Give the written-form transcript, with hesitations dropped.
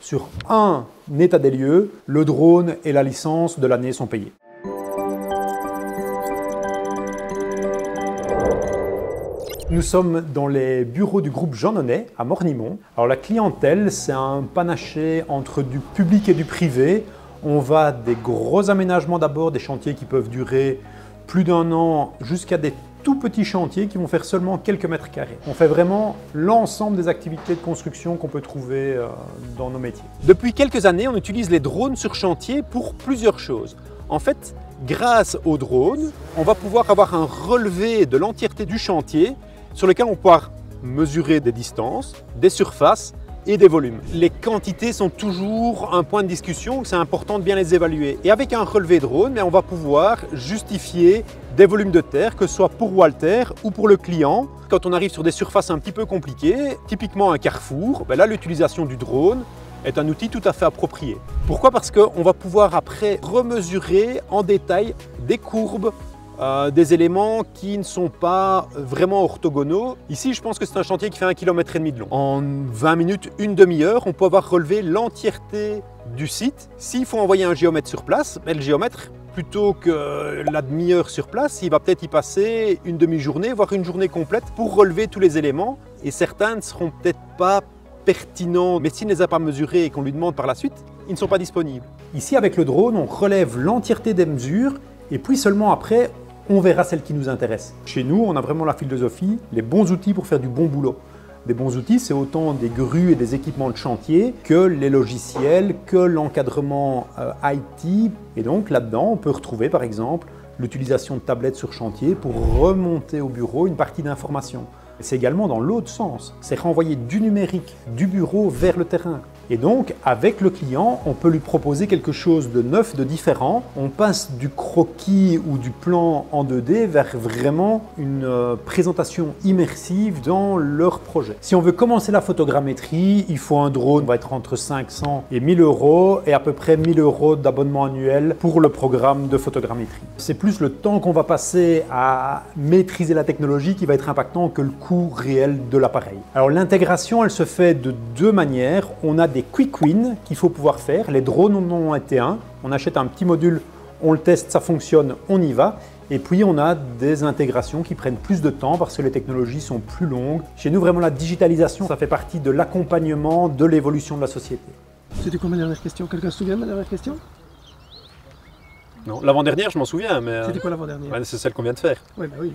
sur un état des lieux, le drone et la licence de l'année sont payés. Nous sommes dans les bureaux du groupe Jean Nonnet à Mornimont. Alors la clientèle, c'est un panaché entre du public et du privé. On va des gros aménagements d'abord, des chantiers qui peuvent durer plus d'1 an, jusqu'à des tout petits chantiers qui vont faire seulement quelques mètres carrés. On fait vraiment l'ensemble des activités de construction qu'on peut trouver dans nos métiers. Depuis quelques années, on utilise les drones sur chantier pour plusieurs choses. En fait, grâce aux drones, on va pouvoir avoir un relevé de l'entièreté du chantier sur lequel on va pouvoir mesurer des distances, des surfaces et des volumes. Les quantités sont toujours un point de discussion, c'est important de bien les évaluer. Et avec un relevé drone, on va pouvoir justifier des volumes de terre, que ce soit pour Walter ou pour le client. Quand on arrive sur des surfaces un petit peu compliquées, typiquement un carrefour, là l'utilisation du drone est un outil tout à fait approprié. Pourquoi? Parce qu'on va pouvoir après remesurer en détail des courbes, des éléments qui ne sont pas vraiment orthogonaux. Ici, je pense que c'est un chantier qui fait 1,5 km de long. En 20 minutes, une demi-heure, on peut avoir relevé l'entièreté du site. S'il faut envoyer un géomètre sur place, le géomètre, plutôt que la demi-heure sur place, il va peut-être y passer une demi-journée, voire une journée complète pour relever tous les éléments. Et certains ne seront peut-être pas pertinents, mais s'il ne les a pas mesurés et qu'on lui demande par la suite, ils ne sont pas disponibles. Ici, avec le drone, on relève l'entièreté des mesures et puis seulement après, on verra celle qui nous intéresse. Chez nous, on a vraiment la philosophie, les bons outils pour faire du bon boulot. Des bons outils, c'est autant des grues et des équipements de chantier que les logiciels, que l'encadrement IT. Et donc là-dedans, on peut retrouver par exemple l'utilisation de tablettes sur chantier pour remonter au bureau une partie d'informations. C'est également dans l'autre sens, c'est renvoyer du numérique, du bureau vers le terrain. Et donc, avec le client, on peut lui proposer quelque chose de neuf, de différent. On passe du croquis ou du plan en 2D vers vraiment une présentation immersive dans leur projet. Si on veut commencer la photogrammétrie, il faut un drone qui va être entre 500 et 1000 € et à peu près 1000 € d'abonnement annuel pour le programme de photogrammétrie. C'est plus le temps qu'on va passer à maîtriser la technologie qui va être impactant que le coût réel de l'appareil. Alors l'intégration, elle se fait de deux manières. On a des quick wins qu'il faut pouvoir faire. Les drones en ont été un. On achète un petit module, on le teste, ça fonctionne, on y va. Et puis on a des intégrations qui prennent plus de temps parce que les technologies sont plus longues. Chez nous, vraiment la digitalisation, ça fait partie de l'accompagnement de l'évolution de la société. C'était quoi ma dernière question? Quelqu'un se souvient de ma dernière question? Non, l'avant-dernière, je m'en souviens, mais... C'était quoi l'avant-dernière? C'est celle qu'on vient de faire. Oui, bah oui.